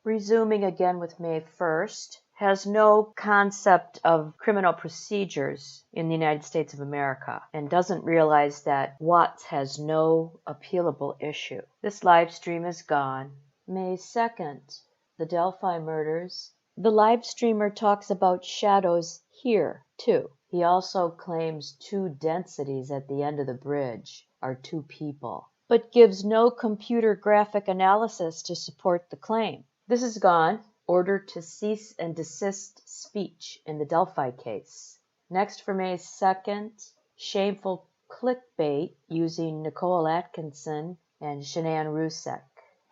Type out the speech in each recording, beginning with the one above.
resuming again with May 1st, has no concept of criminal procedures in the United States of America and doesn't realize that Watts has no appealable issue. This live stream is gone. May 2nd, the Delphi murders. The live streamer talks about shadows here, too. He also claims two densities at the end of the bridge are two people, but gives no computer graphic analysis to support the claim. This is gone. Order to cease and desist speech in the Delphi case. Next for May 2nd, shameful clickbait using Nicole Atkinson and Shanann Rusek.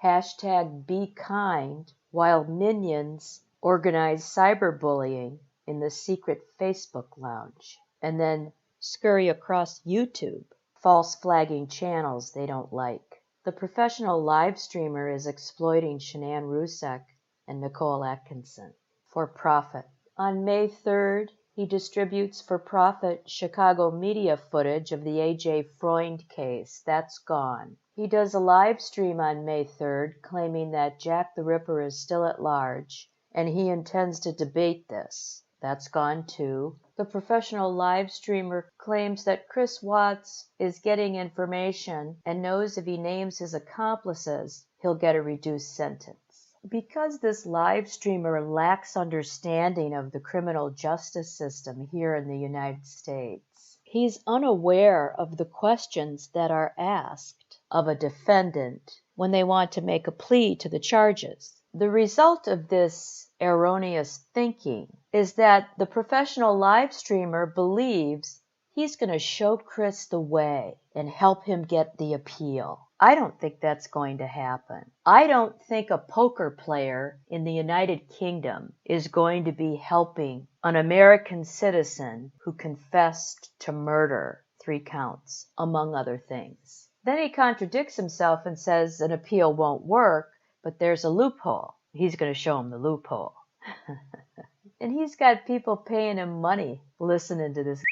Hashtag be kind while minions organize cyberbullying in the secret Facebook lounge. And then scurry across YouTube, false flagging channels they don't like. The professional live streamer is exploiting Shanann Rusek and Nicole Atkinson for profit. On May 3rd, he distributes for profit Chicago media footage of the A.J. Freund case. That's gone. He does a live stream on May 3rd claiming that Jack the Ripper is still at large and he intends to debate this. That's gone too. The professional live streamer claims that Chris Watts is getting information and knows if he names his accomplices, he'll get a reduced sentence. Because this live streamer lacks understanding of the criminal justice system here in the United States, he's unaware of the questions that are asked of a defendant when they want to make a plea to the charges. The result of this erroneous thinking is that the professional live streamer believes he's going to show Chris the way and help him get the appeal. I don't think that's going to happen. I don't think a poker player in the United Kingdom is going to be helping an American citizen who confessed to murder 3 counts, among other things. Then he contradicts himself and says an appeal won't work, but there's a loophole. He's going to show him the loophole. And he's got people paying him money listening to this.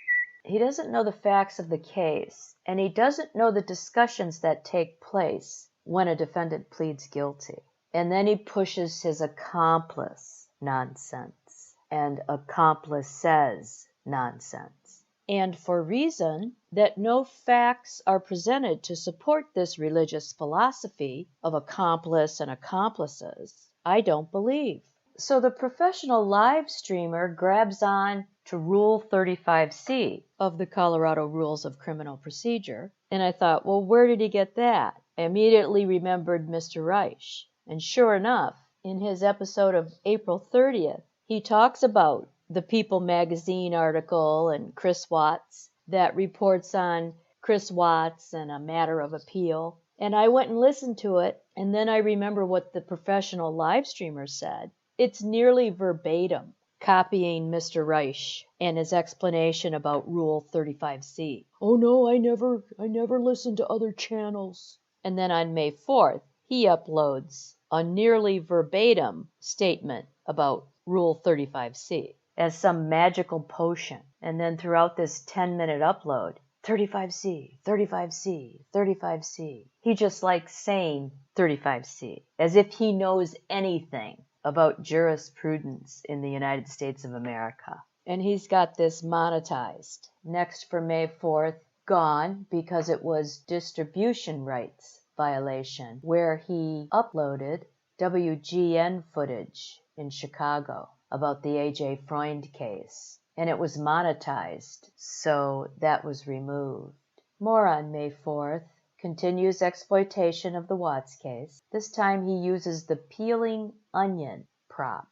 He doesn't know the facts of the case, and he doesn't know the discussions that take place when a defendant pleads guilty. And then he pushes his accomplice nonsense, and accomplice says nonsense. And for reason that no facts are presented to support this religious philosophy of accomplice and accomplices, I don't believe. So the professional live streamer grabs on to Rule 35C of the Colorado Rules of Criminal Procedure. And I thought, well, where did he get that? I immediately remembered Mr. Reich. And sure enough, in his episode of April 30th, he talks about the People magazine article and Chris Watts that reports on Chris Watts and a matter of appeal. And I went and listened to it, and then I remember what the professional live streamer said. It's nearly verbatim, copying Mr. Reich and his explanation about Rule 35C. Oh no, I never listened to other channels. And then on May 4th, he uploads a nearly verbatim statement about Rule 35C as some magical potion. And then throughout this 10-minute upload, 35C, 35C, 35C. He just likes saying 35C as if he knows anything about jurisprudence in the United States of America. And he's got this monetized. Next for May 4th, gone because it was distribution rights violation, where he uploaded WGN footage in Chicago about the A.J. Freund case. And it was monetized, so that was removed. More on May 4th. Continues exploitation of the Watts case. This time he uses the peeling onion prop.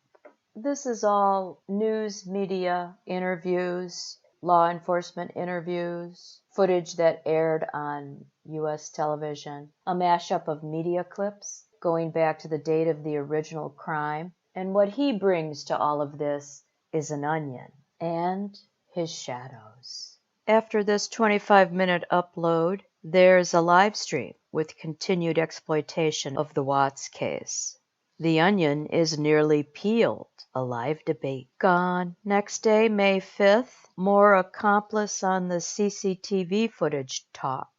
This is all news media interviews, law enforcement interviews, footage that aired on U.S. television, a mashup of media clips going back to the date of the original crime. And what he brings to all of this is an onion and his shadows. After this 25-minute upload, there's a live stream with continued exploitation of the Watts case. The onion is nearly peeled. A live debate. Gone. Next day, May 5th, more accomplice on the CCTV footage talk.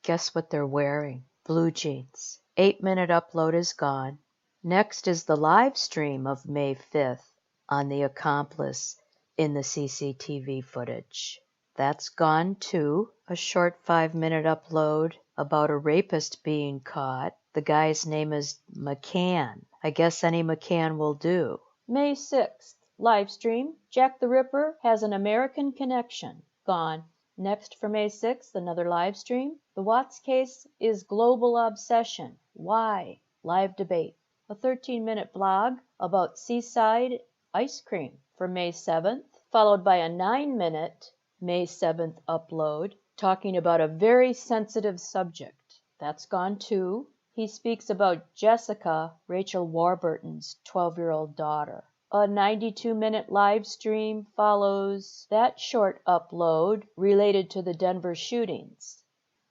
Guess what they're wearing? Blue jeans. 8-minute upload is gone. Next is the live stream of May 5th on the accomplice in the CCTV footage. That's gone too. A short 5-minute upload about a rapist being caught. The guy's name is McCann. I guess any McCann will do. May 6th, live stream. Jack the Ripper has an American connection. Gone. Next for May 6th, another live stream. The Watts case is global obsession. Why? Live debate. A 13-minute vlog about seaside ice cream for May 7th, followed by a 9-minute May 7th upload talking about a very sensitive subject. That's gone too. He speaks about Jessica, Rachel Warburton's 12-year-old daughter. A 92-minute live stream follows that short upload related to the Denver shootings.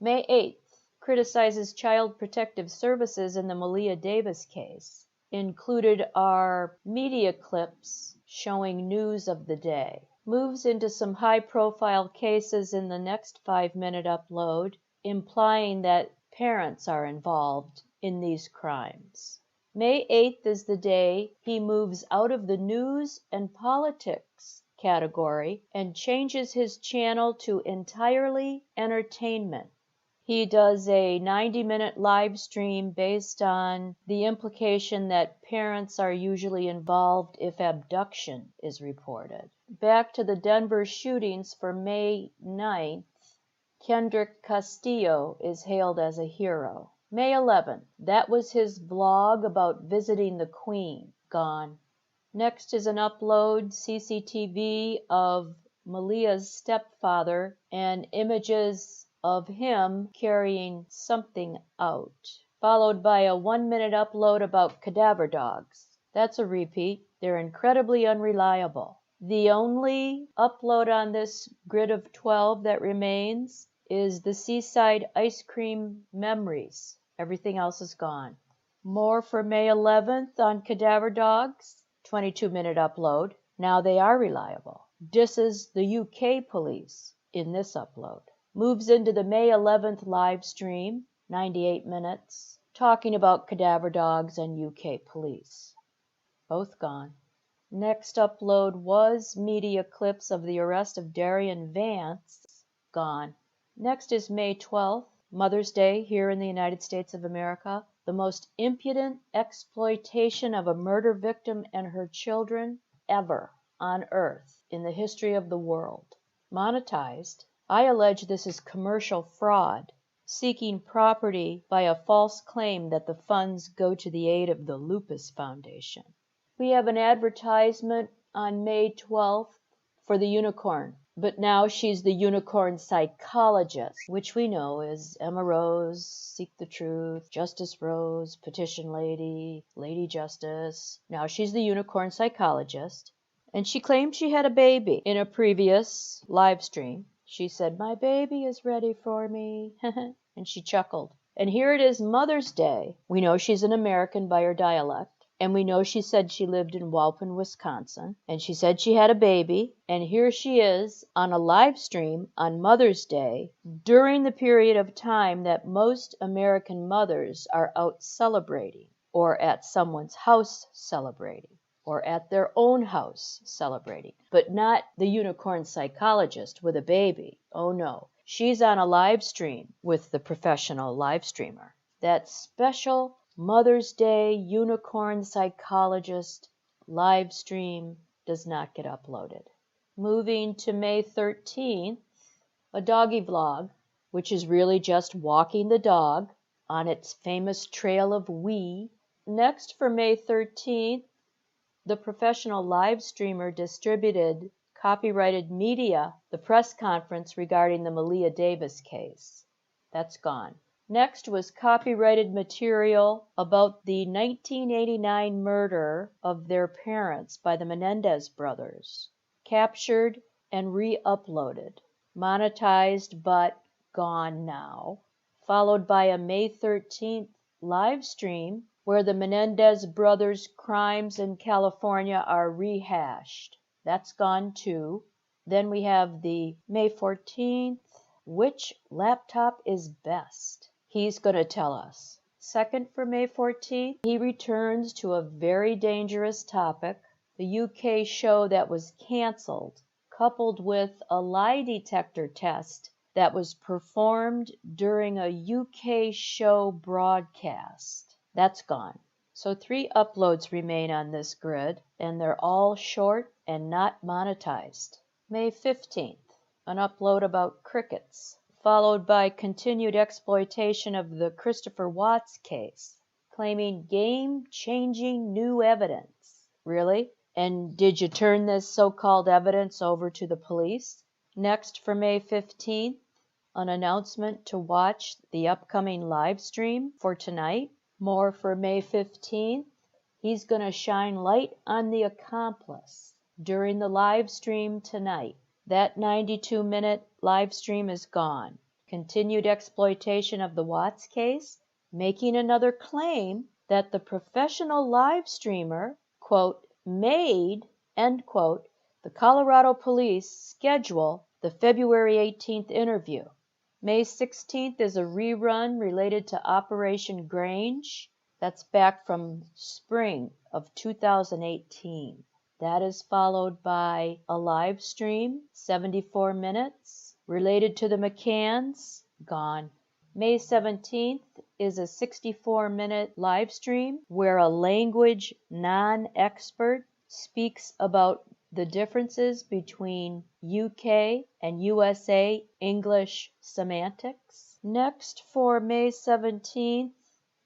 May 8th, criticizes Child Protective Services in the Malia Davis case. Included are media clips showing news of the day. Moves into some high-profile cases in the next 5-minute upload, implying that parents are involved in these crimes. May 8th is the day he moves out of the news and politics category and changes his channel to entirely entertainment. He does a 90-minute live stream based on the implication that parents are usually involved if abduction is reported. Back to the Denver shootings for May 9th, Kendrick Castillo is hailed as a hero. May 11th, that was his vlog about visiting the Queen. Gone. Next is an upload CCTV of Malia's stepfather and images of him carrying something out, followed by a 1-minute upload about cadaver dogs. That's a repeat. They're incredibly unreliable. The only upload on this grid of 12 that remains is the seaside ice cream memories. Everything else is gone. More for May 11th on cadaver dogs. 22-minute upload. Now they are reliable. Disses the UK police in this upload. Moves into the May 11th live stream, 98 minutes, talking about cadaver dogs and UK police. Both gone. Next upload was media clips of the arrest of Darian Vance. Gone. Next is May 12th, Mother's Day here in the United States of America. The most impudent exploitation of a murder victim and her children ever on earth in the history of the world. Monetized. I allege this is commercial fraud, seeking property by a false claim that the funds go to the aid of the Lupus Foundation. We have an advertisement on May 12th for the unicorn, but now she's the unicorn psychologist, which we know is Emma Rose, Seek the Truth, Justice Rose, Petition Lady, Lady Justice. Now she's the unicorn psychologist, and she claimed she had a baby in a previous live stream. She said, "My baby is ready for me," and she chuckled. And here it is Mother's Day. We know she's an American by her dialect. And we know she said she lived in Walpin, Wisconsin, and she said she had a baby, and here she is on a live stream on Mother's Day during the period of time that most American mothers are out celebrating, or at someone's house celebrating, or at their own house celebrating, but not the unicorn psychologist with a baby. Oh no, she's on a live stream with the professional live streamer. That special Mother's Day Unicorn Psychologist live stream does not get uploaded. Moving to May 13th, a doggy vlog, which is really just walking the dog on its famous trail of wee. Next for May 13th, the professional live streamer distributed copyrighted media, the press conference regarding the Malia Davis case. That's gone. Next was copyrighted material about the 1989 murder of their parents by the Menendez brothers, captured and re-uploaded, monetized but gone now, followed by a May 13th live stream where the Menendez brothers' crimes in California are rehashed. That's gone too. Then we have the May 14th, which laptop is best? He's going to tell us. 2nd for May 14th, he returns to a very dangerous topic, the UK show that was cancelled, coupled with a lie detector test that was performed during a UK show broadcast. That's gone. So 3 uploads remain on this grid, and they're all short and not monetized. May 15th, an upload about crickets, followed by continued exploitation of the Christopher Watts case, claiming game-changing new evidence. Really? And did you turn this so-called evidence over to the police? Next for May 15th, an announcement to watch the upcoming live stream for tonight. More for May 15th. He's going to shine light on the accomplice during the live stream tonight. That 92-minute live stream is gone. Continued exploitation of the Watts case, making another claim that the professional live streamer, quote, made, end quote, the Colorado police schedule the February 18th interview. May 16th is a rerun related to Operation Grange. That's back from spring of 2018. That is followed by a live stream, 74 minutes, related to the McCanns, gone. May 17th is a 64-minute live stream where a language non-expert speaks about the differences between UK and USA English semantics. Next for May 17th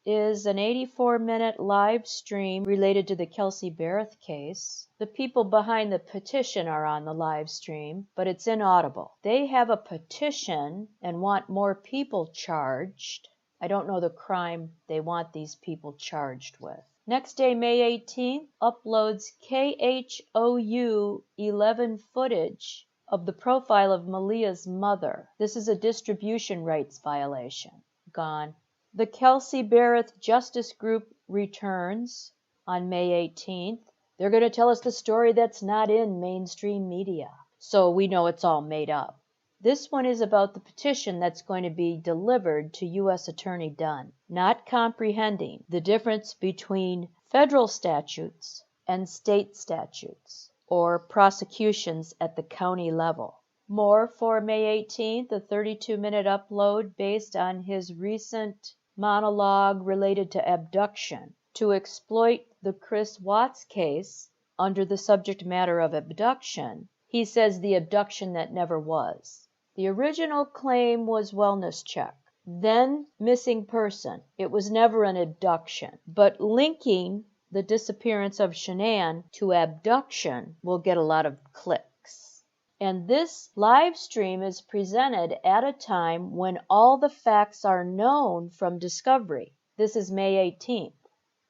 is an 84-minute live stream related to the Kelsey Barrett case. The people behind the petition are on the live stream, but it's inaudible. They have a petition and want more people charged. I don't know the crime they want these people charged with. Next day, May 18th, uploads KHOU 11 footage of the profile of Malia's mother. This is a distribution rights violation. Gone. The Kelsey Barrett Justice Group returns on May 18th. They're going to tell us the story that's not in mainstream media, so we know it's all made up. This one is about the petition that's going to be delivered to U.S. Attorney Dunn, not comprehending the difference between federal statutes and state statutes, or prosecutions at the county level. More for May 18th, a 32-minute upload based on his recent monologue related to abduction to exploit the Chris Watts case under the subject matter of abduction. He says the abduction that never was. The original claim was wellness check, then missing person. It was never an abduction, but linking the disappearance of Shanann to abduction will get a lot of clicks. And this live stream is presented at a time when all the facts are known from discovery. This is May 18th.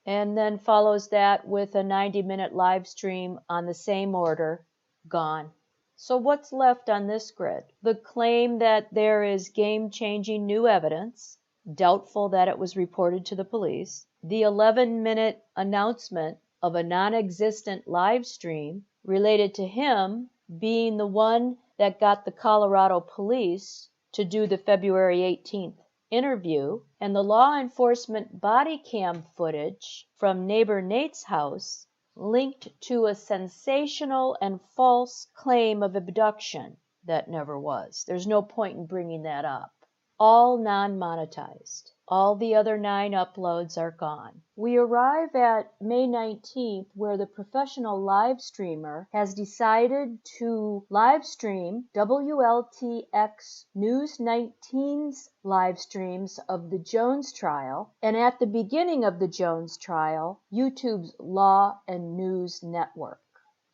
And then follows that with a 90-minute live stream on the same order, gone. So what's left on this grid? The claim that there is game-changing new evidence, doubtful that it was reported to the police, the 11-minute announcement of a non-existent live stream related to him being the one that got the Colorado police to do the February 18th interview, and the law enforcement body cam footage from neighbor Nate's house linked to a sensational and false claim of abduction that never was. There's no point in bringing that up. All non-monetized. All the other 9 uploads are gone. We arrive at May 19th, where the professional live streamer has decided to live stream WLTX News 19's live streams of the Jones trial, and at the beginning of the Jones trial, YouTube's Law and News Network.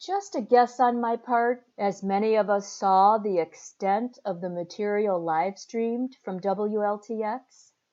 Just a guess on my part, as many of us saw the extent of the material live streamed from WLTX,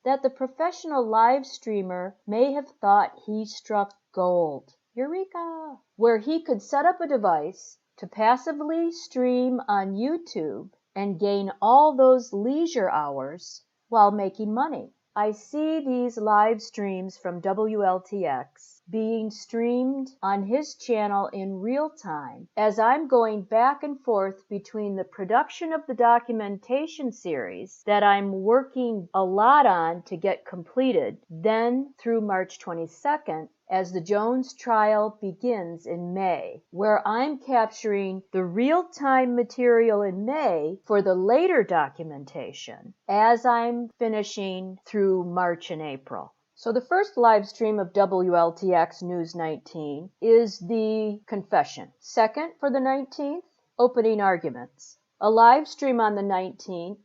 that the professional live streamer may have thought he struck gold. Eureka! Where he could set up a device to passively stream on YouTube and gain all those leisure hours while making money. I see these live streams from WLTX being streamed on his channel in real time as I'm going back and forth between the production of the documentation series that I'm working a lot on to get completed, then through March 22nd, as the Jones trial begins in May, where I'm capturing the real-time material in May for the later documentation as I'm finishing through March and April. So the first live stream of WLTX News 19 is the confession. Second, for the 19th, opening arguments. A live stream on the 19th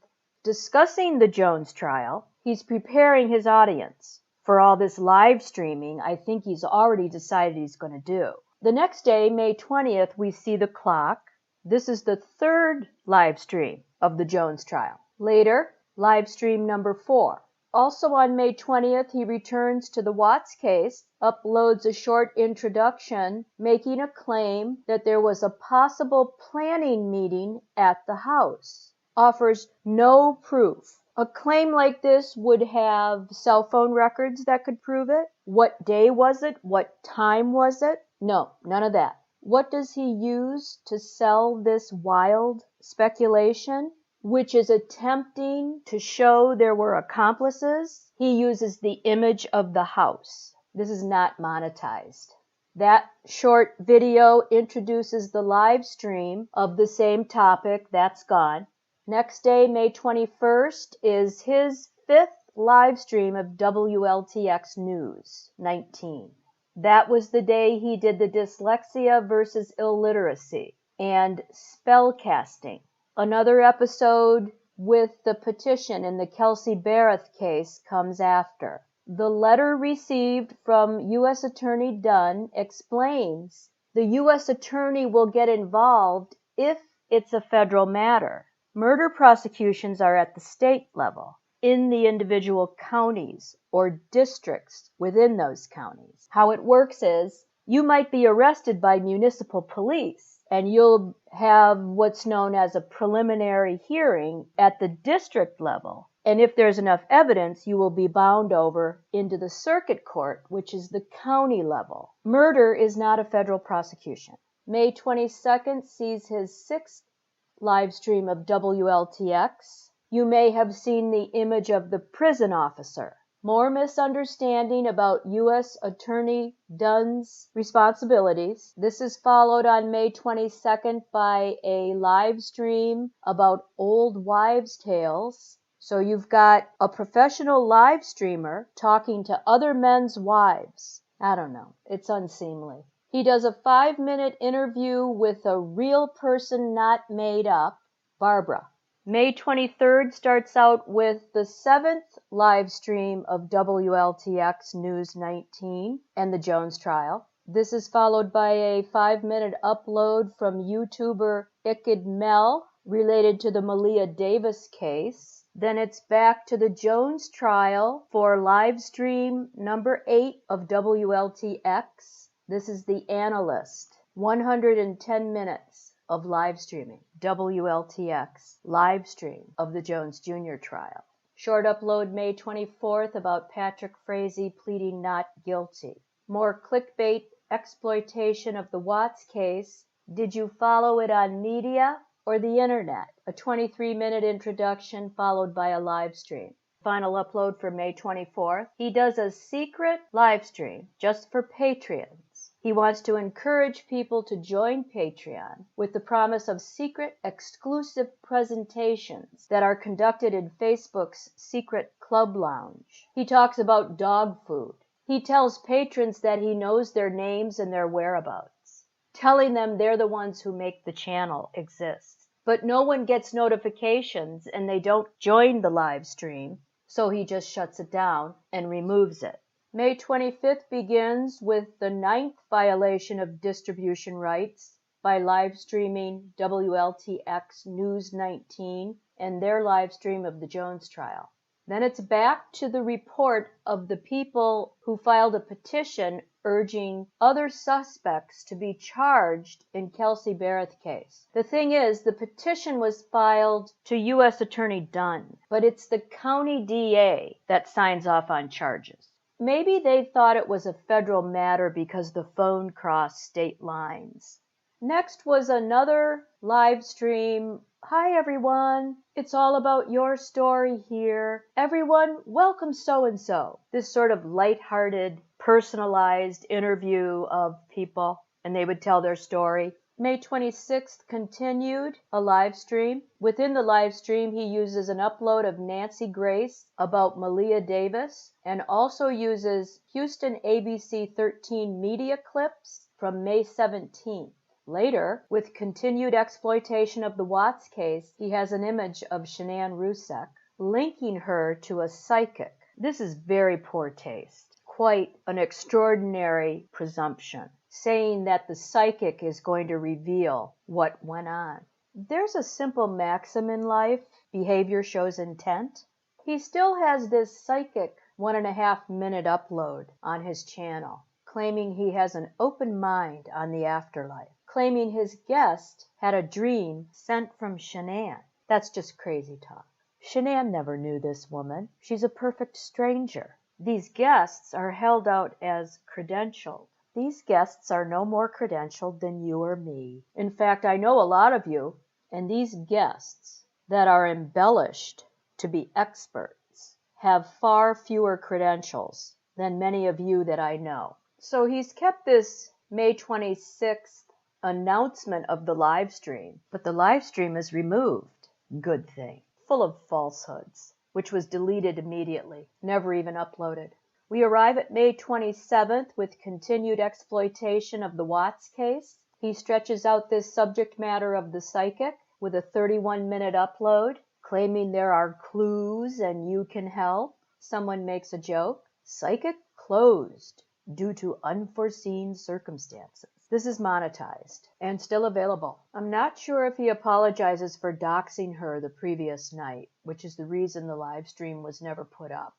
discussing the Jones trial. He's preparing his audience for all this live streaming. I think he's already decided he's going to do. The next day, May 20th, we see the clock. This is the third live stream of the Jones trial. Later, live stream number 4. Also on May 20th, he returns to the Watts case, uploads a short introduction, making a claim that there was a possible planning meeting at the house. Offers no proof. A claim like this would have cell phone records that could prove it. What day was it? What time was it? No, none of that. What does he use to sell this wild speculation, which is attempting to show there were accomplices? He uses the image of the house. This is not monetized. That short video introduces the live stream of the same topic. That's gone. Next day, May 21st, is his 5th live stream of WLTX News 19. That was the day he did the dyslexia versus illiteracy and spell casting. Another episode with the petition in the Kelsey Barrett case comes after. The letter received from U.S. Attorney Dunn explains the U.S. Attorney will get involved if it's a federal matter. Murder prosecutions are at the state level, in the individual counties or districts within those counties. How it works is you might be arrested by municipal police and you'll have what's known as a preliminary hearing at the district level. And if there's enough evidence, you will be bound over into the circuit court, which is the county level. Murder is not a federal prosecution. May 22nd sees his 6th live stream of WLTX. You may have seen the image of the prison officer. More misunderstanding about U.S. Attorney Dunn's responsibilities. This is followed on May 22nd by a live stream about old wives' tales. So you've got a professional live streamer talking to other men's wives. I don't know. It's unseemly. He does a 5-minute interview with a real person not made up, Barbara. May 23rd starts out with the 7th live stream of WLTX News 19 and the Jones trial. This is followed by a 5-minute upload from YouTuber Ikid Mel related to the Malia Davis case. Then it's back to the Jones trial for live stream number 8 of WLTX. This is the Analyst. 110 minutes of live streaming. WLTX live stream of the Jones Jr. trial. Short upload May 24th about Patrick Frazee pleading not guilty. More clickbait exploitation of the Watts case. Did you follow it on media or the internet? A 23-minute introduction followed by a live stream. Final upload for May 24th. He does a secret live stream just for Patreons. He wants to encourage people to join Patreon with the promise of secret, exclusive presentations that are conducted in Facebook's secret club lounge. He talks about dog food. He tells patrons that he knows their names and their whereabouts, telling them they're the ones who make the channel exist. But no one gets notifications and they don't join the live stream, so he just shuts it down and removes it. May 25th begins with the 9th violation of distribution rights by live streaming WLTX News 19 and their live stream of the Jones trial. Then it's back to the report of the people who filed a petition urging other suspects to be charged in Kelsey Barrett's case. The thing is, the petition was filed to U.S. Attorney Dunn, but it's the county DA that signs off on charges. Maybe they thought it was a federal matter because the phone crossed state lines. Next was another live stream. Hi everyone, it's all about your story here. Everyone, welcome so-and-so. This sort of lighthearted, personalized interview of people, and they would tell their story. May 26th continued a live stream. Within the live stream, he uses an upload of Nancy Grace about Malia Davis and also uses Houston ABC 13 media clips from May 17th. Later, with continued exploitation of the Watts case, he has an image of Shanann Rusek, linking her to a psychic. This is very poor taste, quite an extraordinary presumption, saying that the psychic is going to reveal what went on. There's a simple maxim in life: behavior shows intent. He still has this psychic 1.5-minute upload on his channel, claiming he has an open mind on the afterlife, claiming his guest had a dream sent from Shanann. That's just crazy talk. Shanann never knew this woman. She's a perfect stranger. These guests are held out as credentialed. These guests are no more credentialed than you or me. In fact, I know a lot of you, and these guests that are embellished to be experts have far fewer credentials than many of you that I know. So he's kept this May 26th announcement of the live stream, but the live stream is removed. Good thing. Full of falsehoods, which was deleted immediately, never even uploaded. We arrive at May 27th with continued exploitation of the Watts case. He stretches out this subject matter of the psychic with a 31-minute upload, claiming there are clues and you can help. Someone makes a joke. Psychic closed due to unforeseen circumstances. This is monetized and still available. I'm not sure if he apologizes for doxing her the previous night, which is the reason the live stream was never put up.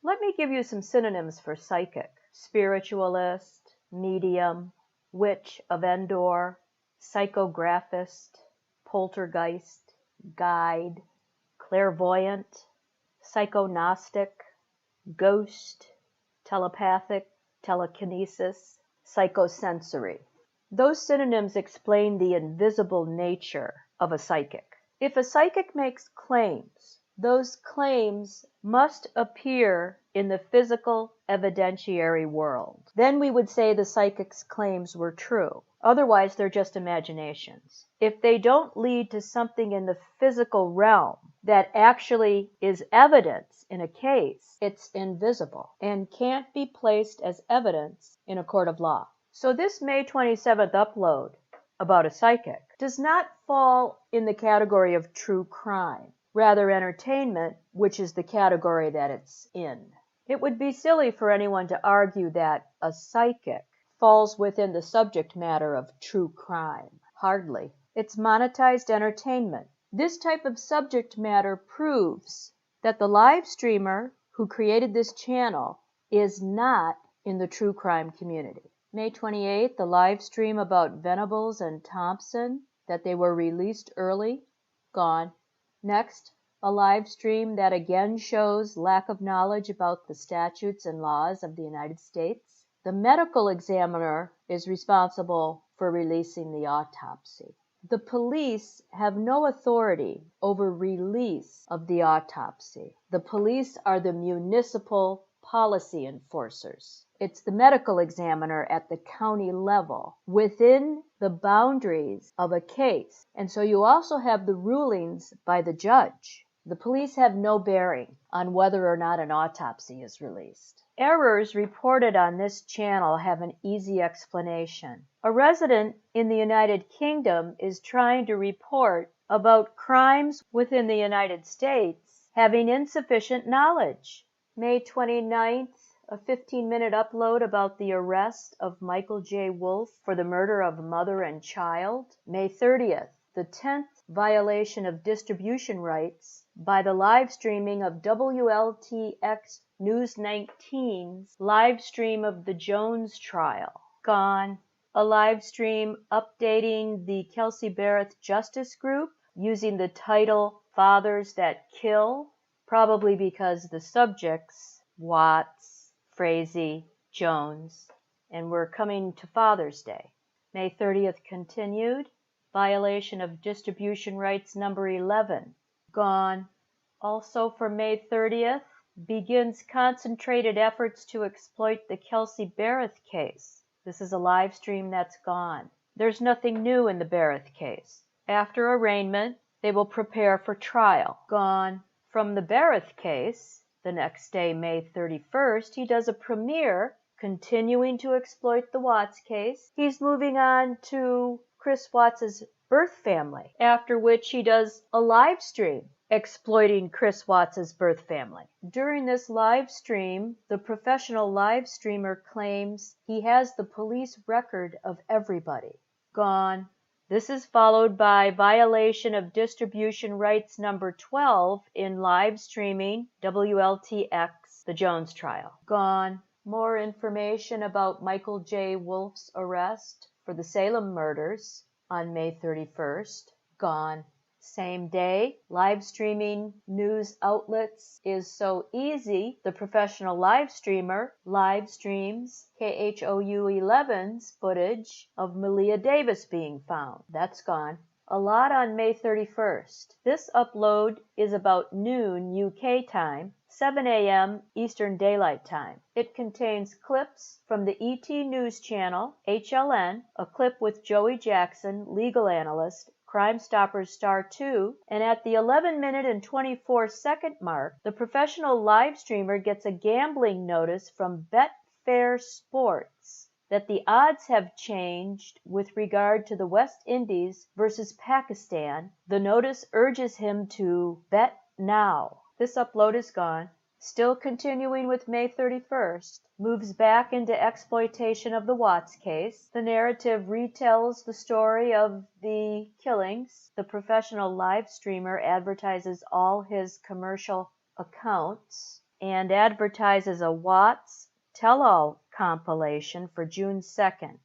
Let me give you some synonyms for psychic: spiritualist, medium, witch of Endor, psychographist, poltergeist, guide, clairvoyant, psychognostic, ghost, telepathic, telekinesis, psychosensory. Those synonyms explain the invisible nature of a psychic. If a psychic makes claims, those claims must appear in the physical evidentiary world. Then we would say the psychic's claims were true. Otherwise, they're just imaginations. If they don't lead to something in the physical realm that actually is evidence in a case, it's invisible and can't be placed as evidence in a court of law. So this May 27th upload about a psychic does not fall in the category of true crime, rather entertainment, which is the category that it's in. It would be silly for anyone to argue that a psychic falls within the subject matter of true crime. Hardly. It's monetized entertainment. This type of subject matter proves that the live streamer who created this channel is not in the true crime community. May 28th, the live stream about Venables and Thompson, that they were released early, gone. Next, a live stream that again shows lack of knowledge about the statutes and laws of the United States. The medical examiner is responsible for releasing the autopsy. The police have no authority over release of the autopsy. The police are the municipal policy enforcers. It's the medical examiner at the county level within the boundaries of a case. And so you also have the rulings by the judge. The police have no bearing on whether or not an autopsy is released. Errors reported on this channel have an easy explanation. A resident in the United Kingdom is trying to report about crimes within the United States having insufficient knowledge. May 29th, a 15-minute upload about the arrest of Michael J. Wolf for the murder of mother and child. May 30th, the 10th violation of distribution rights by the live streaming of WLTX News 19's live stream of the Jones trial. Gone. A live stream updating the Kelsey Barrett Justice Group using the title Fathers That Kill, probably because the subjects, Watts, Frazee, Jones, and we're coming to Father's Day. May 30th continued. Violation of distribution rights number 11. Gone. Also for May 30th, begins concentrated efforts to exploit the Kelsey Barrett case. This is a live stream that's gone. There's nothing new in the Barrett case. After arraignment, they will prepare for trial. Gone. From the Barrett case, the next day, May 31st, he does a premiere continuing to exploit the Watts case. He's moving on to Chris Watts's birth family, after which he does a live stream exploiting Chris Watts's birth family. During this live stream, the professional live streamer claims he has the police record of everybody. Gone. This is followed by violation of distribution rights number 12 in live streaming WLTX, the Jones trial. Gone. More information about Michael J. Wolf's arrest for the Salem murders on May 31st. Gone. Same day, live streaming news outlets is so easy. The professional live streamer live streams KHOU 11's footage of Malia Davis being found. That's gone. A lot on May 31st. This upload is about noon UK time, 7 a.m. Eastern Daylight Time. It contains clips from the ET News Channel, HLN, a clip with Joey Jackson, legal analyst, Crime Stoppers Star 2, and at the 11-minute and 24-second mark, the professional live streamer gets a gambling notice from Betfair Sports that the odds have changed with regard to the West Indies versus Pakistan. The notice urges him to bet now. This upload is gone. Still continuing with May 31st, moves back into exploitation of the Watts case. The narrative retells the story of the killings. The professional live streamer advertises all his commercial accounts and advertises a Watts tell-all compilation for June 2nd.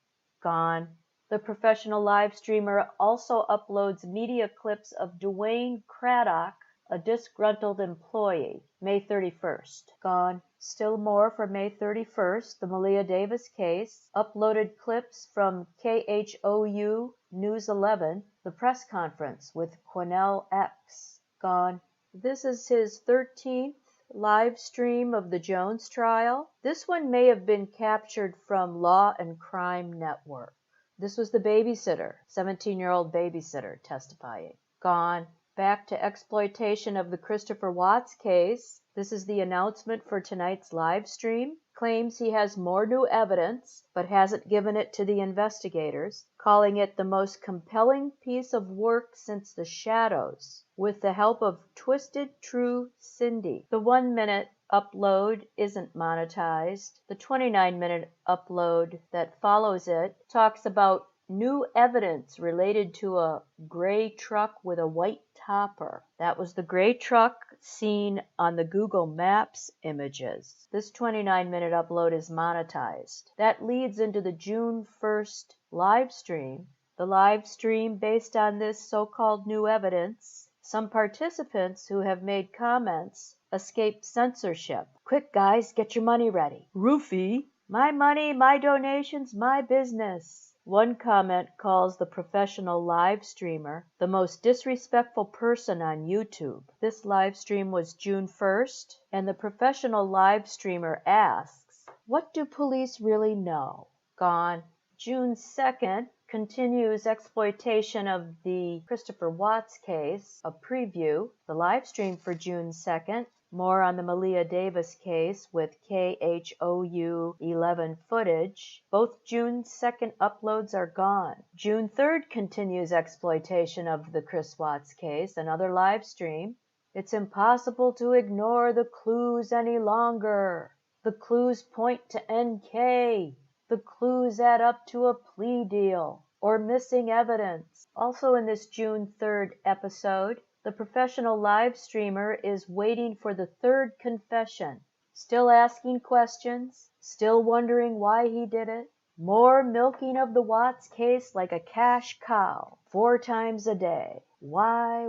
Gone. The professional live streamer also uploads media clips of Dwayne Craddock, a disgruntled employee. May 31st. Gone. Still more for May 31st, the Malia Davis case. Uploaded clips from KHOU News 11, the press conference with Cornell X. Gone. This is his 13th live stream of the Jones trial. This one may have been captured from Law and Crime Network. This was the babysitter, 17-year-old babysitter testifying. Gone. Back to exploitation of the Christopher Watts case. This is the announcement for tonight's live stream. Claims he has more new evidence, but hasn't given it to the investigators, calling it the most compelling piece of work since The Shadows, with the help of Twisted True Cindy. The 1-minute upload isn't monetized. The 29-minute upload that follows it talks about new evidence related to a gray truck with a white topper. That was the gray truck seen on the Google Maps images. This 29-minute upload is monetized. That leads into the June 1st live stream. The live stream based on this so-called new evidence. Some participants who have made comments escaped censorship. Quick guys, get your money ready. Roofie, my money, my donations, my business. One comment calls the professional live streamer the most disrespectful person on YouTube. This live stream was June 1st, and the professional live streamer asks, what do police really know? Gone. June 2nd continues exploitation of the Christopher Watts case, a preview. The live stream for June 2nd. More on the Malia Davis case with KHOU 11 footage. Both June 2nd uploads are gone. June 3rd continues exploitation of the Chris Watts case, another live stream. It's impossible to ignore the clues any longer. The clues point to NK. The clues add up to a plea deal or missing evidence. Also in this June 3rd episode, The professional live streamer is waiting for the third confession, still asking questions, still wondering why he did it. More milking of the Watts case like a cash cow, 4 times a day. Why?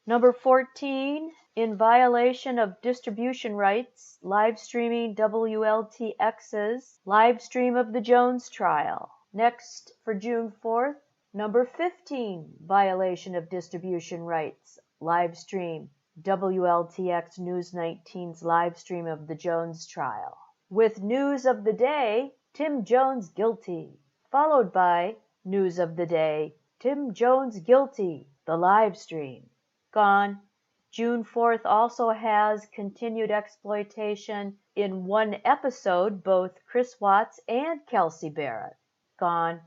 Number 14, in violation of distribution rights, live streaming WLTX's live stream of the Jones trial. Next, for June 4th, number 15, violation of distribution rights, live stream WLTX News 19's live stream of the Jones trial. With news of the day, Tim Jones guilty, followed by news of the day, Tim Jones guilty, the live stream. Gone. June 4th also has continued exploitation in one episode, both Chris Watts and Kelsey Barrett. Gone.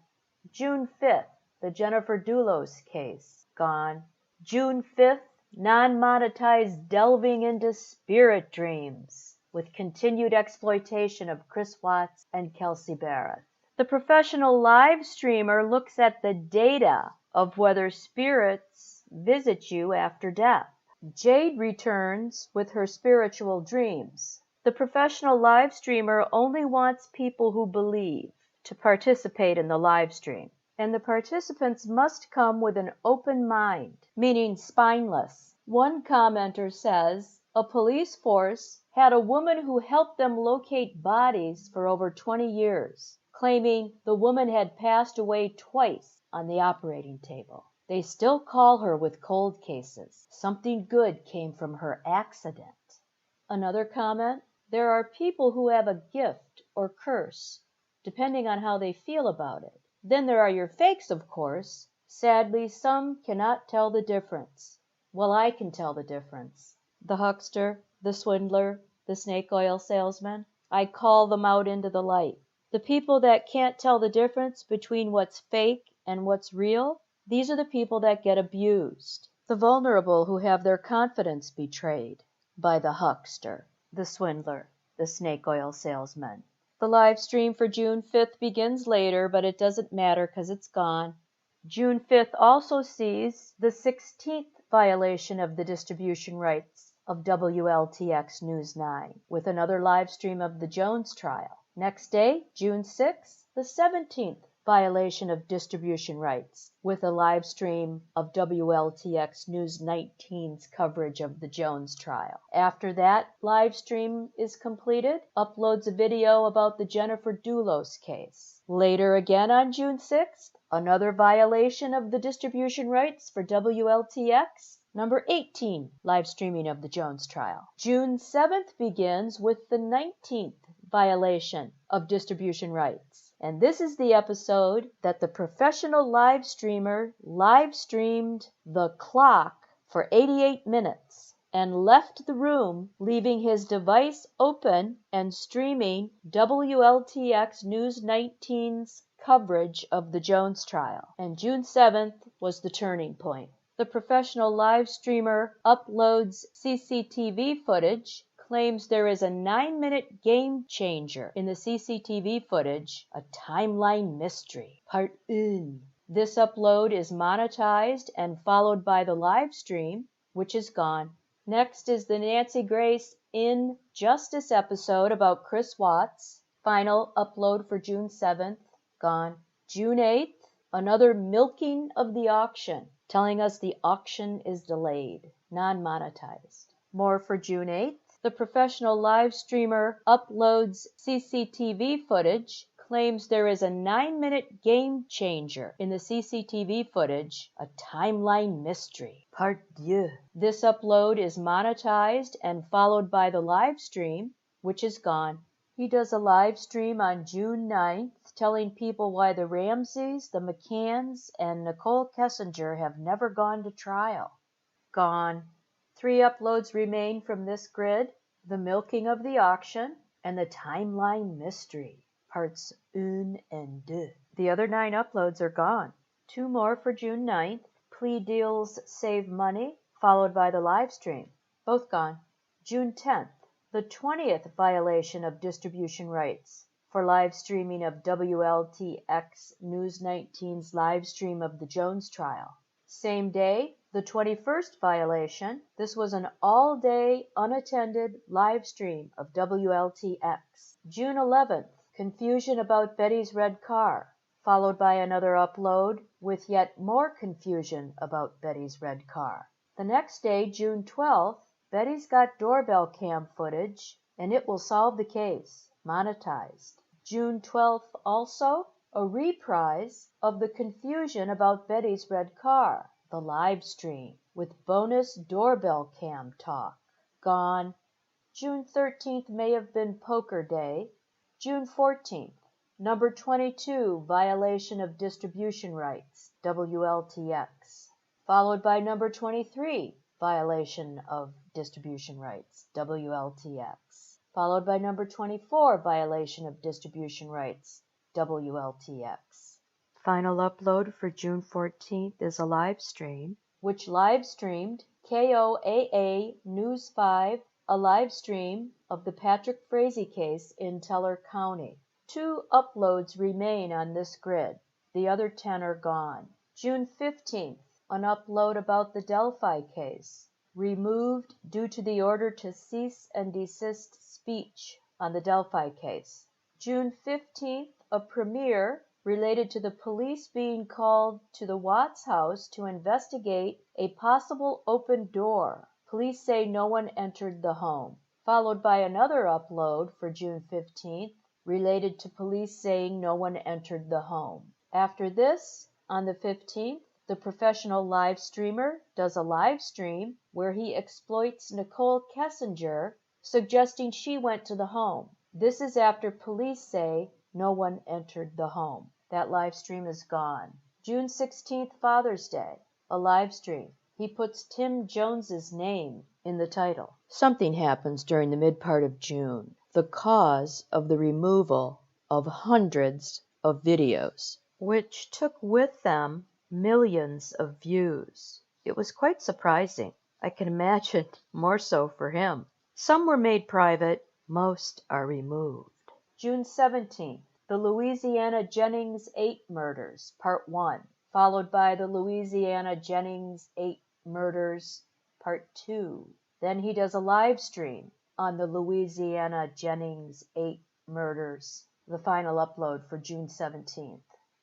June 5th, the Jennifer Dulos case. Gone. June 5th, non-monetized delving into spirit dreams, with continued exploitation of Chris Watts and Kelsey Barrett. The professional live streamer looks at the data of whether spirits visit you after death. Jade returns with her spiritual dreams. The professional live streamer only wants people who believe to participate in the live stream, and the participants must come with an open mind, meaning spineless. One commenter says, a police force had a woman who helped them locate bodies for over 20 years, claiming the woman had passed away twice on the operating table. They still call her with cold cases. Something good came from her accident. Another comment, there are people who have a gift or curse, depending on how they feel about it. Then there are your fakes, of course. Sadly, some cannot tell the difference. Well, I can tell the difference. The huckster, the swindler, the snake oil salesman, I call them out into the light. The people that can't tell the difference between what's fake and what's real, these are the people that get abused. The vulnerable who have their confidence betrayed by the huckster, the swindler, the snake oil salesman. The live stream for June 5th begins later, but it doesn't matter because it's gone. June 5th also sees the 16th violation of the distribution rights of WLTX News 9, with another live stream of the Jones trial. Next day, June 6th, the 17th violation of distribution rights, with a live stream of WLTX News 19's coverage of the Jones trial. After that live stream is completed, uploads a video about the Jennifer Dulos case. Later again on June 6th, another violation of the distribution rights for WLTX. Number 18, live streaming of the Jones trial. June 7th begins with the 19th violation of distribution rights. And this is the episode that the professional live streamer live streamed the clock for 88 minutes and left the room, leaving his device open and streaming WLTX News 19's coverage of the Jones trial. And June 7th was the turning point. The professional live streamer uploads CCTV footage, claims there is a 9-minute game changer in the CCTV footage, a timeline mystery. Part 1. This upload is monetized and followed by the live stream, which is gone. Next is the Nancy Grace in Justice episode about Chris Watts. Final upload for June 7th, gone. June 8th, another milking of the auction, telling us the auction is delayed, non-monetized. More for June 8th. The professional live streamer uploads CCTV footage, claims there is a 9-minute game changer in the CCTV footage, a timeline mystery. Part 2. This upload is monetized and followed by the live stream, which is gone. He does a live stream on June 9th telling people why the Ramseys, the McCanns, and Nicole Kessinger have never gone to trial. Gone. 3 uploads remain from this grid: the milking of the auction and the timeline mystery, parts 1 and 2. The other 9 uploads are gone. 2 more for June 9th, plea deals save money, followed by the live stream, both gone. June 10th, the 20th violation of distribution rights for live streaming of WLTX News 19's live stream of the Jones trial. Same day, the 21st violation. This was an all-day unattended live stream of WLTX. June 11th, confusion about Betty's red car, followed by another upload with yet more confusion about Betty's red car. The next day, June 12th, Betty's got doorbell cam footage, and it will solve the case. Monetized. June 12th also, a reprise of the confusion about Betty's red car, the live stream, with bonus doorbell cam talk. Gone. June 13th may have been poker day. June 14th, number 22, violation of distribution rights, WLTX, followed by number 23, violation of distribution rights, WLTX, followed by number 24, violation of distribution rights, WLTX. Final upload for June 14th is a live stream, which live streamed KOAA News 5, a live stream of the Patrick Frazee case in Teller County. 2 uploads remain on this grid. The other 10 are gone. June 15th, an upload about the Delphi case, removed due to the order to cease and desist speech on the Delphi case. June 15th, a premiere related to the police being called to the Watts house to investigate a possible open door. Police say no one entered the home, followed by another upload for June 15th related to police saying no one entered the home. After this, on the 15th, the professional live streamer does a live stream where he exploits Nicole Kessinger, suggesting she went to the home. This is after police say no one entered the home. That live stream is gone. June 16th, Father's Day, a live stream. He puts Tim Jones's name in the title. Something happens during the mid part of June, the cause of the removal of hundreds of videos, which took with them millions of views. It was quite surprising. I can imagine more so for him. Some were made private, most are removed. June 17th, the Louisiana Jennings 8 murders, Part 1, followed by the Louisiana Jennings 8 murders, Part 2. Then he does a live stream on the Louisiana Jennings 8 murders, the final upload for June 17th.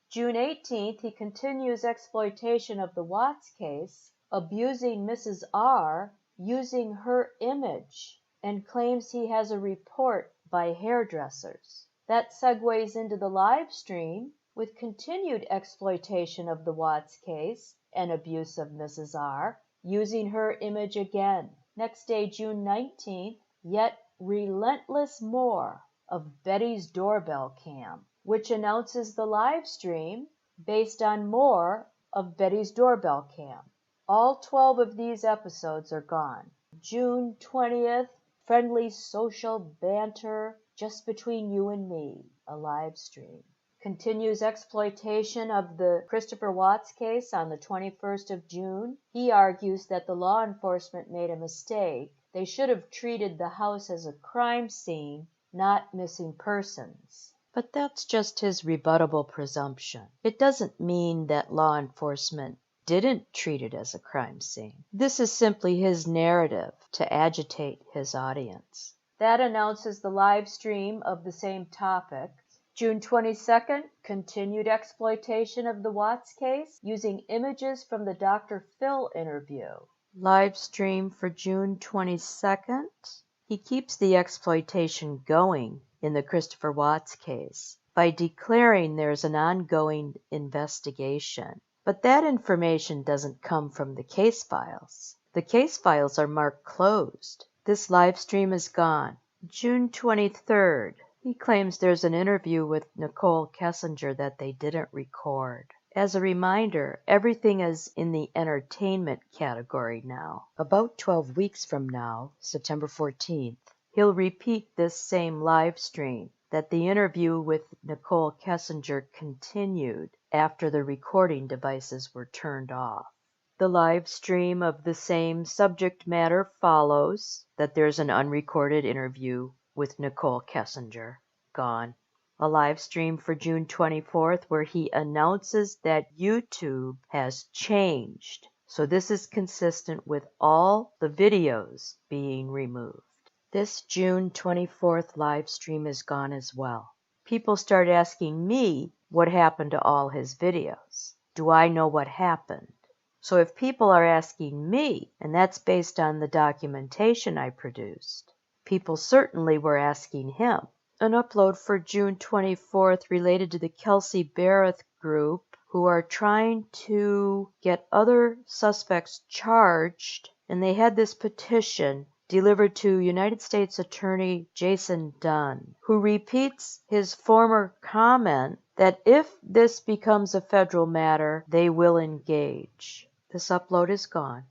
June 18th, he continues exploitation of the Watts case, abusing Mrs. R, using her image, and claims he has a report by hairdressers. That segues into the live stream with continued exploitation of the Watts case and abuse of Mrs. R, using her image again. Next day, June 19th, yet relentless more of Betty's doorbell cam, which announces the live stream based on more of Betty's doorbell cam. All 12 of these episodes are gone. June 20th, friendly social banter just between you and me, a live stream. Continues exploitation of the Christopher Watts case on the 21st of June. He argues that the law enforcement made a mistake. They should have treated the house as a crime scene, not missing persons. But that's just his rebuttable presumption. It doesn't mean that law enforcement didn't treat it as a crime scene. This is simply his narrative to agitate his audience. That announces the live stream of the same topic. June 22nd, continued exploitation of the Watts case using images from the Dr. Phil interview. Live stream for June 22nd. He keeps the exploitation going in the Christopher Watts case by declaring there's an ongoing investigation. But that information doesn't come from the case files. The case files are marked closed. This live stream is gone. June 23rd, he claims there's an interview with Nicole Kessinger that they didn't record. As a reminder, everything is in the entertainment category now. About 12 weeks from now, September 14th, he'll repeat this same live stream that the interview with Nicole Kessinger continued after the recording devices were turned off. The live stream of the same subject matter follows that there's an unrecorded interview with Nicole Kessinger. Gone. a live stream for June 24th where he announces that YouTube has changed. So this is consistent with all the videos being removed. This June 24th live stream is gone as well. People start asking me what happened to all his videos. Do I know what happened? So if people are asking me, and that's based on the documentation I produced, people certainly were asking him. An upload for June 24th related to the Kelsey Barrett group who are trying to get other suspects charged, and they had this petition delivered to United States Attorney Jason Dunn, who repeats his former comment that if this becomes a federal matter, they will engage. This upload is gone.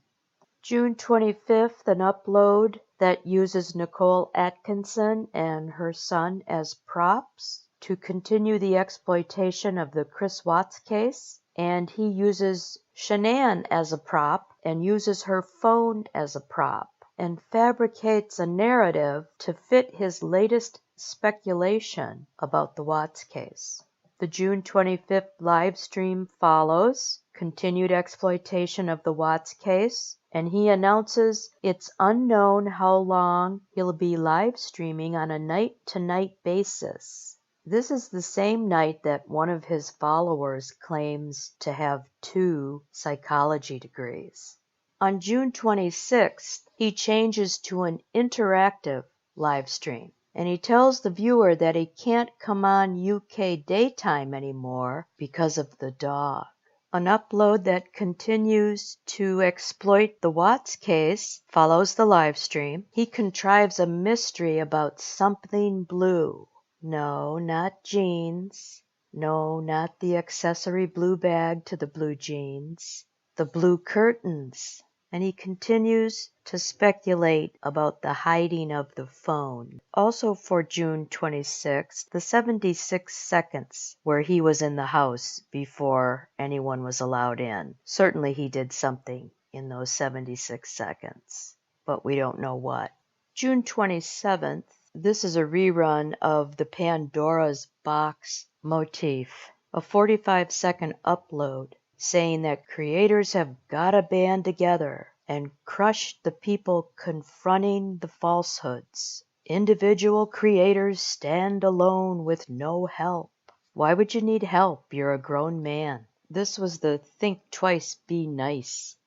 June 25th, an upload that uses Nicole Atkinson and her son as props to continue the exploitation of the Chris Watts case. And he uses Shanann as a prop and uses her phone as a prop and fabricates a narrative to fit his latest speculation about the Watts case. The June 25th live stream follows continued exploitation of the Watts case, and he announces it's unknown how long he'll be live streaming on a night-to-night basis. This is the same night that one of his followers claims to have 2 psychology degrees. On June 26th, he changes to an interactive live stream. And he tells the viewer that he can't come on UK daytime anymore because of the dog. An upload that continues to exploit the Watts case follows the live stream. He contrives a mystery about something blue. No, not jeans. No, not the accessory blue bag to the blue jeans. The blue curtains. And he continues to speculate about the hiding of the phone. Also for June 26th, the 76 seconds where he was in the house before anyone was allowed in. Certainly he did something in those 76 seconds, but we don't know what. June 27th, this is a rerun of the Pandora's Box motif, a 45-second upload saying that creators have gotta band together and crush the people confronting the falsehoods. Individual creators stand alone with no help. Why would you need help? You're a grown man. This was the think twice, be nice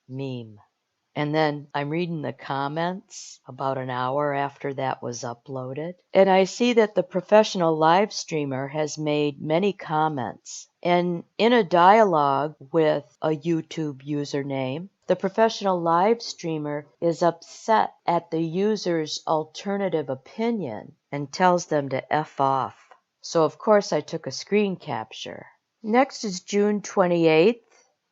meme. And then I'm reading the comments about an hour after that was uploaded. And I see that the professional live streamer has made many comments. And in a dialogue with a YouTube username, the professional live streamer is upset at the user's alternative opinion and tells them to F off. So of course I took a screen capture. Next is June 28th,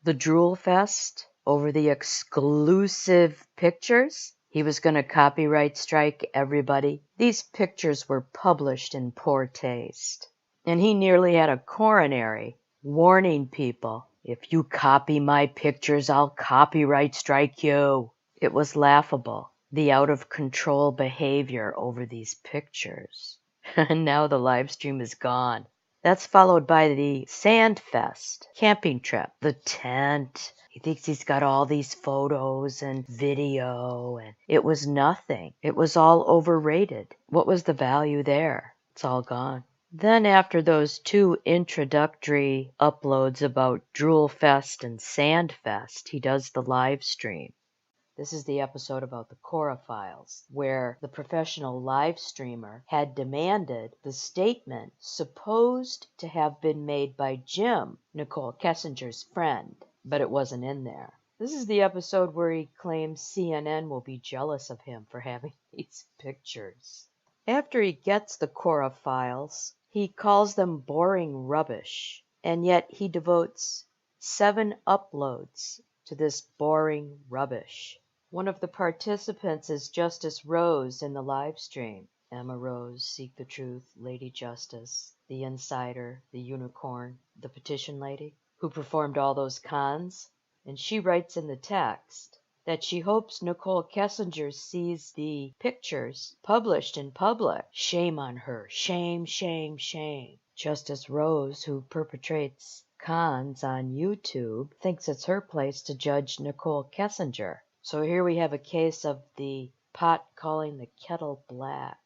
the Drool Fest. Over the exclusive pictures. He was going to copyright strike everybody. These pictures were published in poor taste. And he nearly had a coronary warning people, if you copy my pictures, I'll copyright strike you. It was laughable, the out-of-control behavior over these pictures. And now the live stream is gone. That's followed by the Sandfest camping trip, the tent. He thinks he's got all these photos and video, and it was nothing. It was all overrated. What was the value there? It's all gone. Then after those 2 introductory uploads about Drool Fest and Sandfest, he does the live stream. This is the episode about the Cora files, where the professional live streamer had demanded the statement supposed to have been made by Jim, Nicole Kessinger's friend, but it wasn't in there. This is the episode where he claims CNN will be jealous of him for having these pictures. After he gets the Cora files, he calls them boring rubbish, and yet he devotes 7 uploads to this boring rubbish. One of the participants is Justice Rose in the live stream. Emma Rose, Seek the Truth, Lady Justice, the Insider, the Unicorn, the Petition Lady, who performed all those cons. And she writes in the text, that she hopes Nicole Kessinger sees the pictures published in public. Shame on her. Shame, shame, shame. Just as Rose, who perpetrates cons on YouTube, thinks it's her place to judge Nicole Kessinger. So here we have a case of the pot calling the kettle black.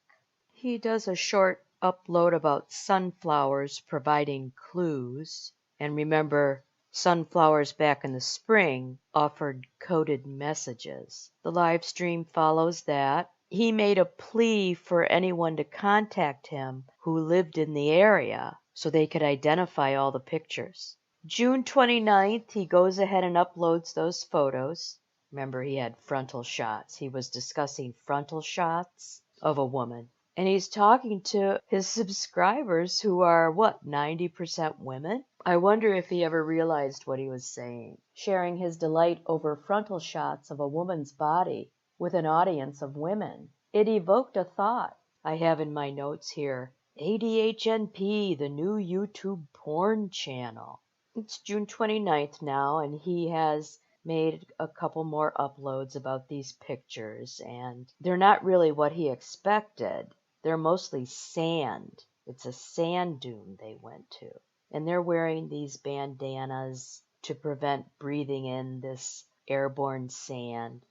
He does a short upload about sunflowers providing clues. And remember, sunflowers back in the spring offered coded messages. The live stream follows that. He made a plea for anyone to contact him who lived in the area so they could identify all the pictures. June 29th, he goes ahead and uploads those photos. Remember, he had frontal shots. He was discussing frontal shots of a woman. And he's talking to his subscribers who are, 90% women? I wonder if he ever realized what he was saying. Sharing his delight over frontal shots of a woman's body with an audience of women. It evoked a thought. I have in my notes here, ADHNP, the new YouTube porn channel. It's June 29th now, and he has made a couple more uploads about these pictures, and they're not really what he expected. They're mostly sand. It's a sand dune they went to. And they're wearing these bandanas to prevent breathing in this airborne sand.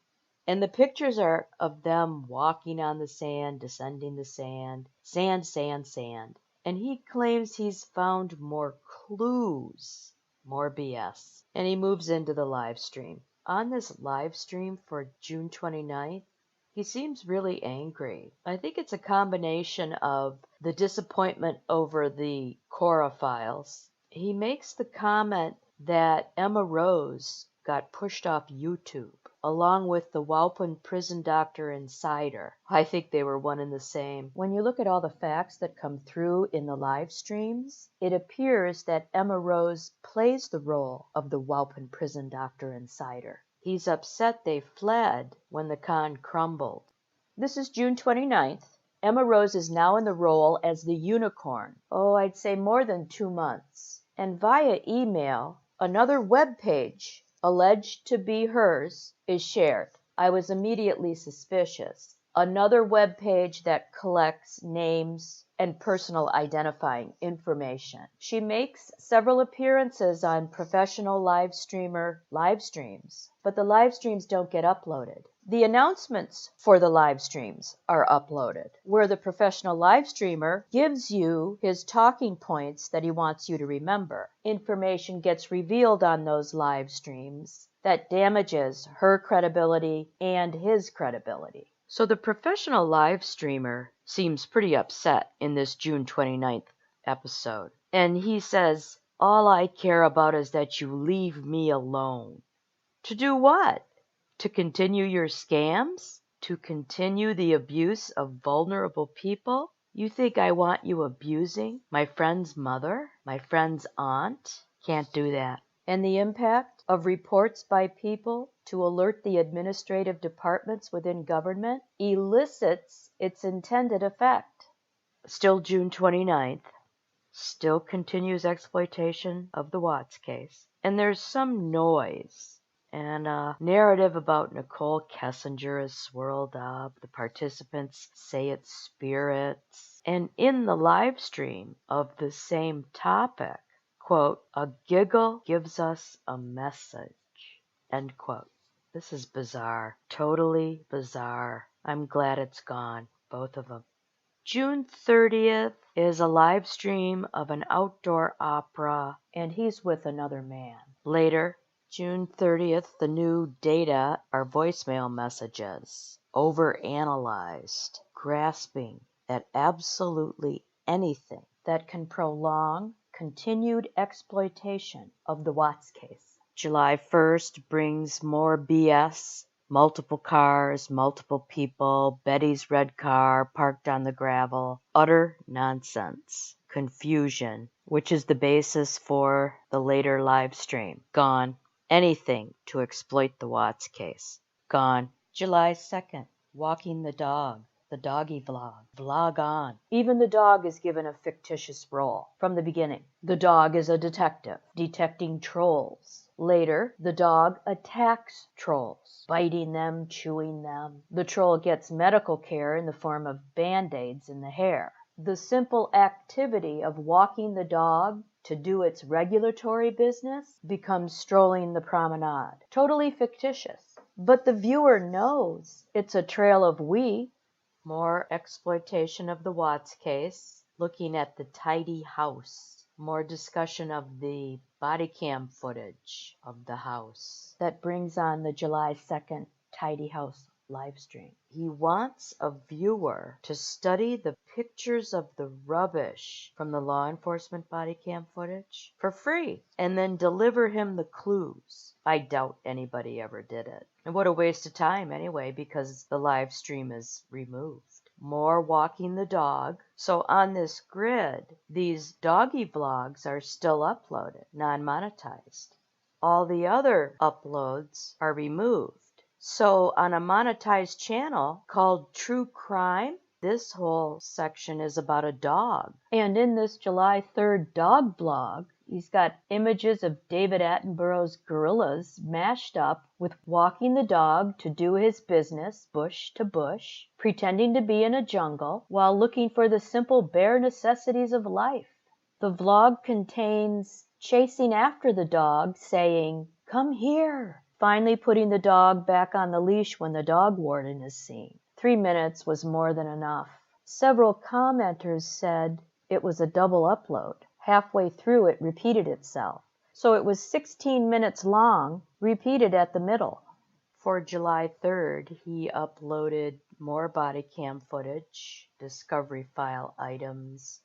And the pictures are of them walking on the sand, descending the sand, sand, sand, sand. And he claims he's found more clues, more BS. And he moves into the live stream. On this live stream for June 29th, he seems really angry. I think it's a combination of the disappointment over the Cora files. He makes the comment that Emma Rose got pushed off YouTube, along with the Walpen prison doctor insider. I think they were one and the same. When you look at all the facts that come through in the live streams, it appears that Emma Rose plays the role of the Walpen prison doctor insider. He's upset they fled when the con crumbled. This is June 29th. Emma Rose is now in the role as the unicorn. I'd say more than 2 months. And via email, another web page alleged to be hers is shared. I was immediately suspicious. Another web page that collects names and personal identifying information. She makes several appearances on professional live streams, but the live streams don't get uploaded. The announcements for the live streams are uploaded, where the professional live streamer gives you his talking points that he wants you to remember. Information gets revealed on those live streams that damages her credibility and his credibility. So the professional live streamer seems pretty upset in this June 29th episode. And he says, all I care about is that you leave me alone. To do what? To continue your scams? To continue the abuse of vulnerable people? You think I want you abusing my friend's mother? My friend's aunt? Can't do that. And the impact of reports by people to alert the administrative departments within government elicits its intended effect. Still June 29th, still continues exploitation of the Watts case. And there's some noise and a narrative about Nicole Kessinger is swirled up. The participants say it's spirits. And in the live stream of the same topic, quote, a giggle gives us a message, end quote. This is bizarre, totally bizarre. I'm glad it's gone, both of them. June 30th is a live stream of an outdoor opera, and he's with another man. Later, June 30th, the new data are voicemail messages, overanalyzed, grasping at absolutely anything that can prolong continued exploitation of the Watts case. July 1st brings more BS, multiple cars, multiple people, Betty's red car parked on the gravel, utter nonsense, confusion, which is the basis for the later live stream. Gone. Anything to exploit the Watts case. Gone. July 2nd, walking the dog. The doggy vlog. Vlog on. Even the dog is given a fictitious role from the beginning. The dog is a detective, detecting trolls. Later, the dog attacks trolls, biting them, chewing them. The troll gets medical care in the form of Band-Aids in the hair. The simple activity of walking the dog to do its regulatory business becomes strolling the promenade. Totally fictitious. But the viewer knows it's a trail of we. More exploitation of the Watts case, looking at the tidy house. More discussion of the body cam footage of the house. That brings on the July 2nd Tidy House live stream. He wants a viewer to study the pictures of the rubbish from the law enforcement body cam footage for free and then deliver him the clues. I doubt anybody ever did it. And what a waste of time anyway, because the live stream is removed. More walking the dog. So on this grid, these doggy vlogs are still uploaded, non-monetized. All the other uploads are removed. So on a monetized channel called True Crime, this whole section is about a dog. And in this July 3rd dog blog, he's got images of David Attenborough's gorillas mashed up with walking the dog to do his business, bush to bush, pretending to be in a jungle while looking for the simple bare necessities of life. The vlog contains chasing after the dog, saying, "Come here," finally putting the dog back on the leash when the dog warden is seen. 3 minutes was more than enough. Several commenters said it was a double upload. Halfway through it repeated itself. So it was 16 minutes long, repeated at the middle. For July 3rd, he uploaded more body cam footage, discovery file items,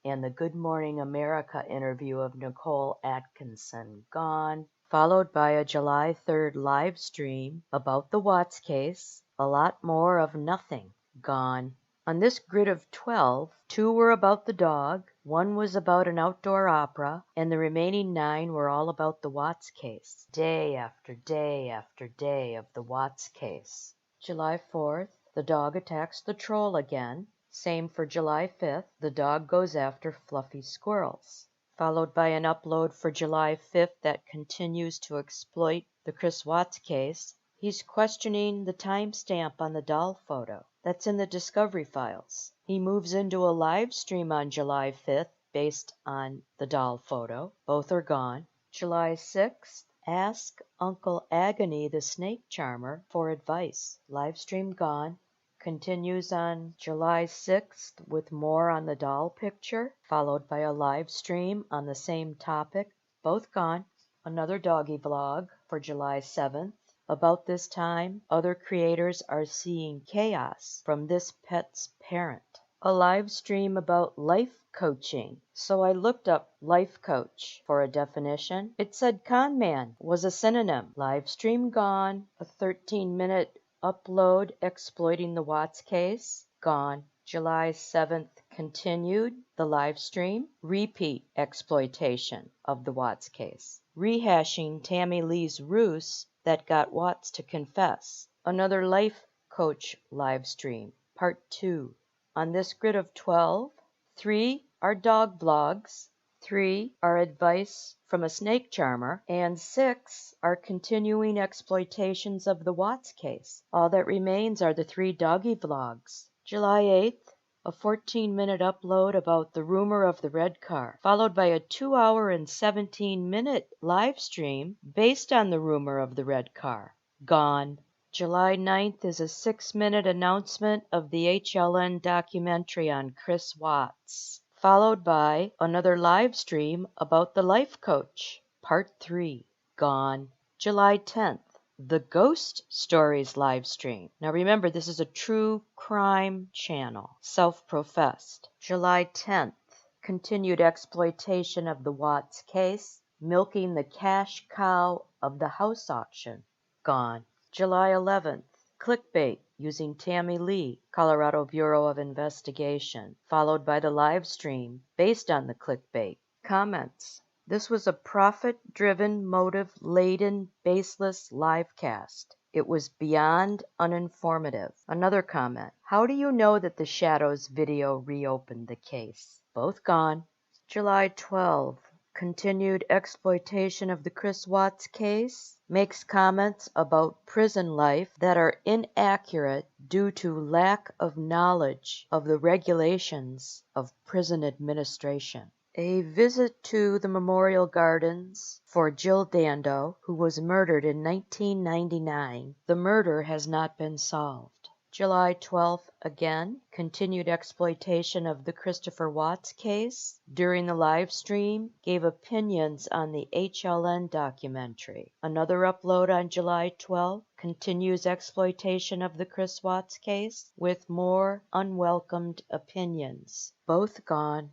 and the Good Morning America interview of Nicole Atkinson, gone, followed by a July 3rd live stream about the Watts case, a lot more of nothing, gone. On this grid of 12, 2 were about the dog, 1 was about an outdoor opera, and the remaining 9 were all about the Watts case. Day after day after day of the Watts case. July 4th, the dog attacks the troll again. Same for July 5th, the dog goes after fluffy squirrels. Followed by an upload for July 5th that continues to exploit the Chris Watts case. He's questioning the timestamp on the doll photo that's in the discovery files. He moves into a live stream on July 5th based on the doll photo. Both are gone. July 6th, ask Uncle Agony the snake charmer for advice. Live stream gone. Continues on July 6th with more on the doll picture, followed by a live stream on the same topic. Both gone. Another doggy vlog for July 7th. About this time, other creators are seeing chaos from this pet's parent. A live stream about life coaching. So I looked up life coach for a definition. It said con man was a synonym. Live stream gone. A 13-minute upload exploiting the Watts case, gone. July 7th continued the live stream. Repeat exploitation of the Watts case. Rehashing Tammy Lee's ruse that got Watts to confess. Another life coach live stream, part 2. On this grid of 12, 3 are dog vlogs, 3 are advice from a snake charmer, and 6 are continuing exploitations of the Watts case. All that remains are the 3 doggy vlogs. July 8th, a 14-minute upload about the rumor of the red car, followed by a 2-hour and 17-minute live stream based on the rumor of the red car. Gone. July 9th is a 6-minute announcement of the HLN documentary on Chris Watts, followed by another live stream about the life coach, part 3. Gone. July 10th. The Ghost Stories live stream. Now remember, this is a true crime channel, self-professed. July 10th, continued exploitation of the Watts case, milking the cash cow of the house auction. Gone. July 11th, clickbait using Tammy Lee, Colorado Bureau of Investigation, followed by the live stream based on the clickbait. Comments. This was a profit-driven, motive-laden, baseless livecast. It was beyond uninformative. Another comment. How do you know that the Shadows video reopened the case? Both gone. July 12. continued exploitation of the Chris Watts case, makes comments about prison life that are inaccurate due to lack of knowledge of the regulations of prison administration. A visit to the Memorial Gardens for Jill Dando, who was murdered in 1999. The murder has not been solved. July 12th, again, continued exploitation of the Christopher Watts case. During the live stream, gave opinions on the HLN documentary. Another upload on July 12th continues exploitation of the Chris Watts case with more unwelcomed opinions. Both gone.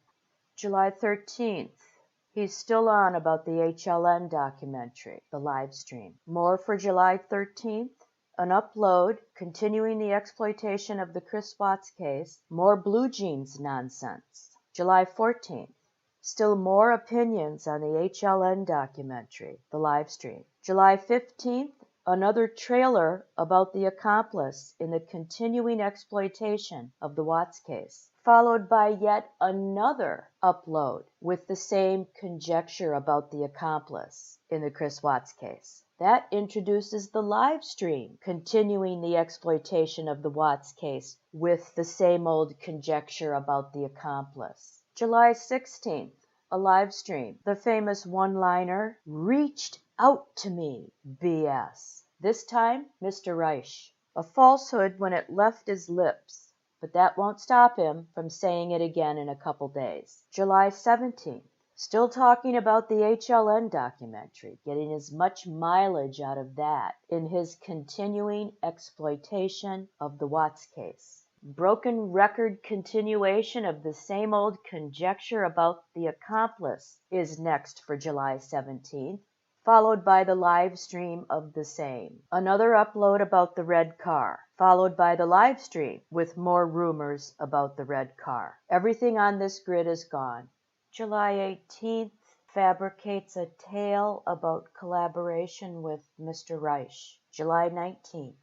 July 13th. He's still on about the HLN documentary, the live stream. More for July 13th. An upload continuing the exploitation of the Chris Watts case, more blue jeans nonsense. July 14th, still more opinions on the HLN documentary, the live stream. July 15th, another trailer about the accomplice in the continuing exploitation of the Watts case, followed by yet another upload with the same conjecture about the accomplice in the Chris Watts case. That introduces the live stream, continuing the exploitation of the Watts case with the same old conjecture about the accomplice. July 16th, a live stream. The famous one-liner, "Reached out to me, BS." This time, Mr. Reich. A falsehood when it left his lips, but that won't stop him from saying it again in a couple days. July 17th. Still talking about the HLN documentary, getting as much mileage out of that in his continuing exploitation of the Watts case. Broken record continuation of the same old conjecture about the accomplice is next for July 17th, followed by the live stream of the same. Another upload about the red car, followed by the live stream with more rumors about the red car. Everything on this grid is gone. July 18th, fabricates a tale about collaboration with Mr. Reich. July 19th,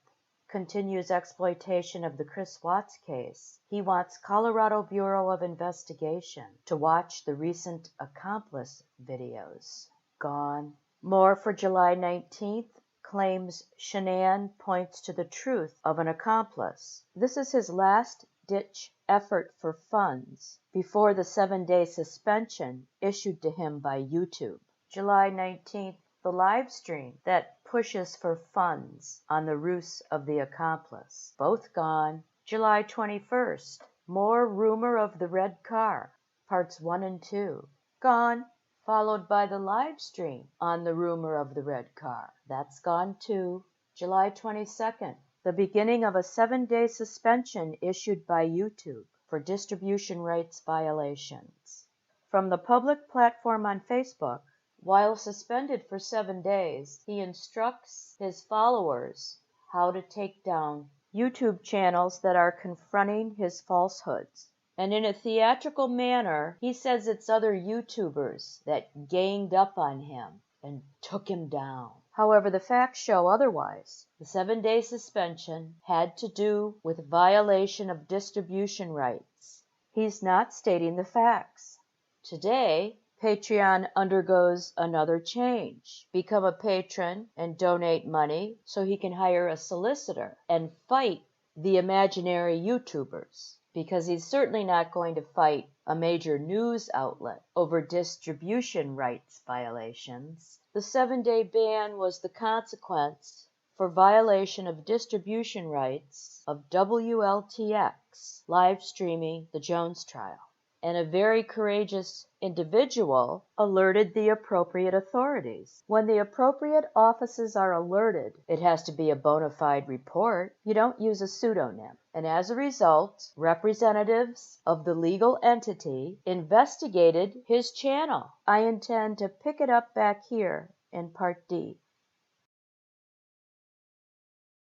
continues exploitation of the Chris Watts case. He wants Colorado Bureau of Investigation to watch the recent accomplice videos. Gone. More for July 19th, claims Shanann points to the truth of an accomplice. This is his last-ditch effort for funds before the 7-day suspension issued to him by YouTube. July 19th, the live stream that pushes for funds on the ruse of the accomplice. Both gone. July 21st, more rumor of the red car, parts 1 and 2. Gone. Followed by the live stream on the rumor of the red car. That's gone too. July 22nd, the beginning of a 7-day suspension issued by YouTube for distribution rights violations. From the public platform on Facebook, while suspended for 7 days, he instructs his followers how to take down YouTube channels that are confronting his falsehoods. And in a theatrical manner, he says it's other YouTubers that ganged up on him and took him down. However, the facts show otherwise. The 7-day suspension had to do with violation of distribution rights. He's not stating the facts. Today, Patreon undergoes another change. Become a patron and donate money so he can hire a solicitor and fight the imaginary YouTubers, because he's certainly not going to fight a major news outlet over distribution rights violations. The 7-day ban was the consequence for violation of distribution rights of WLTX live streaming the Jones trial. And a very courageous individual alerted the appropriate authorities. When the appropriate offices are alerted, it has to be a bona fide report. You don't use a pseudonym. And as a result, representatives of the legal entity investigated his channel. I intend to pick it up back here in Part D.